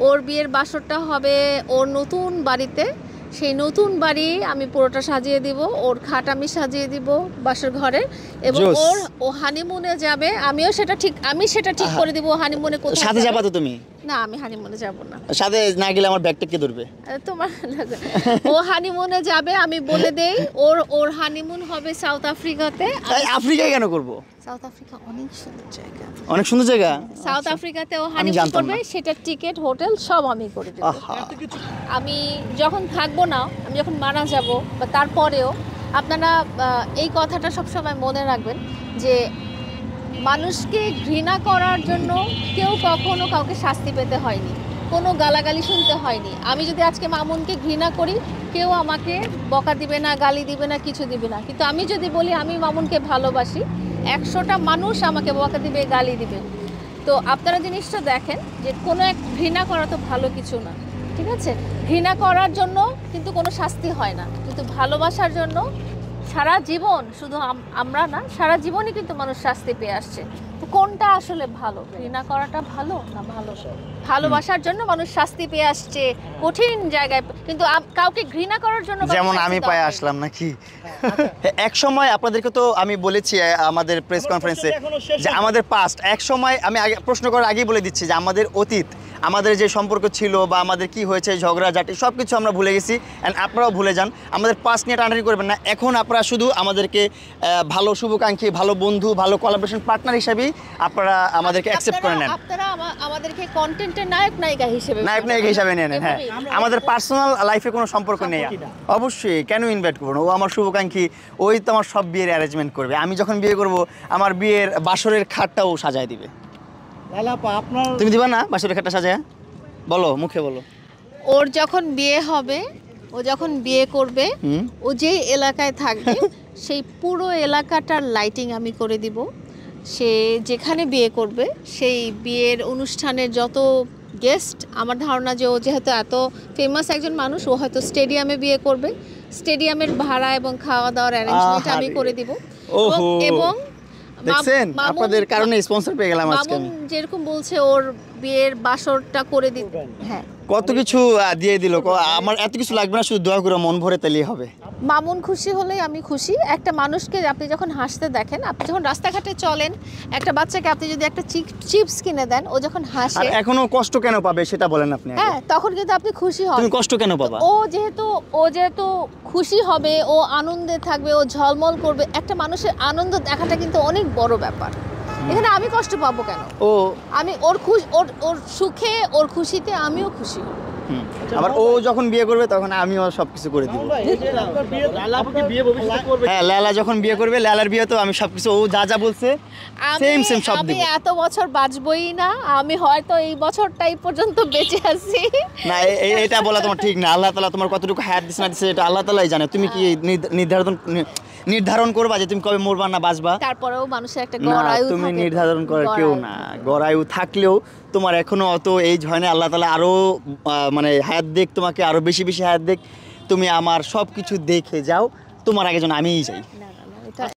ওর বিয়ের বাসরটা হবে ওর নতুন বাড়িতে। সেই নতুন বাড়ি আমি পুরোটা সাজিয়ে দিব, ওর খাট আমি সাজিয়ে দিব বাসর ঘরে, এবং ও হানিমুনে যাবে। আমি সেটা ঠিক করে দিব। হানিমুনে কোথায় সাথে যাবা তো তুমি? না, আমি হানিমুনে যাব না। সাথে না গেলে আমার ব্যাগটা কে ধরবে? তোমার ও হানিমুনে যাবে, আমি বলে দেই। ওর হানিমুন হবে সাউথ আফ্রিকাতে। আফ্রিকায় কেন করব? সাউথ আফ্রিকা অনেক সুন্দর জায়গা। অনেক সুন্দর জায়গা। সাউথ আফ্রিকাতে ও হানিমুন করবে, সেটা টিকিট, হোটেল সব আমি করে দেব। আমি যখন থাকবো না, আমি যখন মারা যাব বা তারপরেও আপনারা এই কথাটা সবসময় মনে রাখবেন যে মানুষকে ঘৃণা করার জন্য কেউ কখনো কাউকে শাস্তি পেতে হয়নি, কোনো গালাগালি শুনতে হয়নি। আমি যদি আজকে মামুনকে ঘৃণা করি, কেউ আমাকে বকা দিবে না, গালি দিবে না, কিছু দিবে না। কিন্তু আমি যদি বলি আমি মামুনকে ভালোবাসি, 100টা মানুষ আমাকে বকা দিবে, গালি দিবে। তো আপনারা জিনিসটা দেখেন যে কোনো এক ঘৃণা করা তো ভালো কিছু না, ঠিক আছে? ঘৃণা করার জন্য কিন্তু কোনো শাস্তি হয় না, কিন্তু ভালোবাসার জন্য সারা জীবন, শুধু আমরা না, সারা জীবনই কিন্তু মানুষ শাস্তি পেয়ে আসছে। তো কোনটা আসলে ভালো? ঘৃণা করাটা ভালো না ভালোবাসার জন্য মানুষ শাস্তি পেয়ে আসছে কঠিন জায়গায়, কিন্তু কাউকে ঘৃণা করার জন্য যেমন আমি পায়ে আসলাম নাকি? এক সময় আপনাদেরকে তো আমি বলেছি আমাদের প্রেস কনফারেন্সে যে আমাদের পাস্ট, এক সময় আমি আগে প্রশ্ন করার আগেই বলে দিচ্ছি যে আমাদের অতীত, আমাদের যে সম্পর্ক ছিল বা আমাদের কি হয়েছে, ঝগড়াঝাটি সব কিছু আমরা ভুলে গেছি। অ্যান্ড আপনারাও ভুলে যান, আমাদের পাস্ট নিয়ে টানাটানি করবেন না। এখন আপনারা শুধু আমাদেরকে ভালো শুভাকাঙ্ক্ষী, ভালো বন্ধু, ভালো কোলাবোরেশন পার্টনার হিসেবেই আপনারা আমাদেরকে অ্যাকসেপ্ট করে নেন। আপনারা আমাদেরকে কন্টেন্টের নায়ক নায়িকা হিসেবে নিয়ে নেন। হ্যাঁ, আমাদের পার্সোনাল লাইফে কোনো সম্পর্ক নেই। অবশ্যই, কেন ইনভাইট করবো? ও আমার শুভাকাঙ্ক্ষী, ওই তো আমার সব বিয়ের অ্যারেঞ্জমেন্ট করবে। আমি যখন বিয়ে করব, আমার বিয়ের বাসরের খাটটাও সাজায় দিবে। তুমি দিবা না বাসরের খাটটা সাজায়? বলো, মুখে বলো। ওর যখন বিয়ে হবে, ও যখন বিয়ে করবে, ও যেই এলাকায় থাকবে সেই পুরো এলাকাটার লাইটিং আমি করে দিব। সে যেখানে বিয়ে করবে সেই বিয়ের অনুষ্ঠানের যত গেস্ট, আমার ধারণা যে ও যেহেতু এত ফেমাস একজন মানুষ, ও হয়তো স্টেডিয়ামে বিয়ে করবে। স্টেডিয়ামের ভাড়া এবং খাওয়া দাওয়ার অ্যারেঞ্জমেন্ট আমি করে দিব। এবং দেখছেন, আপনাদের কারণে স্পন্সর পেয়ে গেলাম আজকে আমি। যেরকম বলছে ওর বিয়ের বাসরটা করে দিতে, হ্যাঁ, কত কিছু দিয়ে দিল। আমার এত কিছু লাগবে না, শুধু দোয়া করে মন ভরে তাহলেই হবে। মামুন খুশি হলেই আমি খুশি। একটা মানুষকে আপনি যখন হাসতে দেখেন, আপনি যখন রাস্তাঘাটে চলেন, একটা বাচ্চাকে আপনি যদি একটা চিপস কিনে দেন, ও যখন হাসে, আর এখনো কষ্ট কেন পাবে সেটা বলেন আপনি। হ্যাঁ, তখন কিন্তু আপনি খুশি হন। তুমি কষ্ট কেন পাবা? ও যেহেতু খুশি হবে, ও আনন্দে থাকবে, ও ঝলমল করবে। একটা মানুষের আনন্দ দেখাটা কিন্তু অনেক বড় ব্যাপার। এখানে আমি কষ্ট পাবো কেন? আমি ওর সুখে, ওর খুশিতে আমিও খুশি। আবার ও যখন বিয়ে করবে তখন আমিও সবকিছু করে দিব। হ্যাঁ, লালা যখন বিয়ে করবে, লালার বিয়ে তো আমি সবকিছু, ও যা যা বলছে সেম সব দিব। আমি এত বছর বাঁচবই না, আমি হয়তো এই বছরটাই পর্যন্ত বেঁচে আছি। না, এটা বলা তোমার ঠিক না। আল্লাহ তাআলা তোমার কতটুকু হায়াত দিছে না দিছে এটা আল্লাহ তাআলাই জানে। তুমি কি নির্ধারণ করবা যে তুমি কবে মরবা না বাঁচবা? তারপরেও মানুষের একটা গড়ায়ু থাকে। তুমি নির্ধারণ করার কেউ না। গড়ায়ু থাকলেও তোমার এখনো অত এজ হয় না। আল্লাহ তাআলা আরো মানে হায়াত দেখ, তোমাকে আরো বেশি বেশি হায়াত দেখ। তুমি আমার সব কিছু দেখে যাও, তোমার আগে যেন আমিই যাই।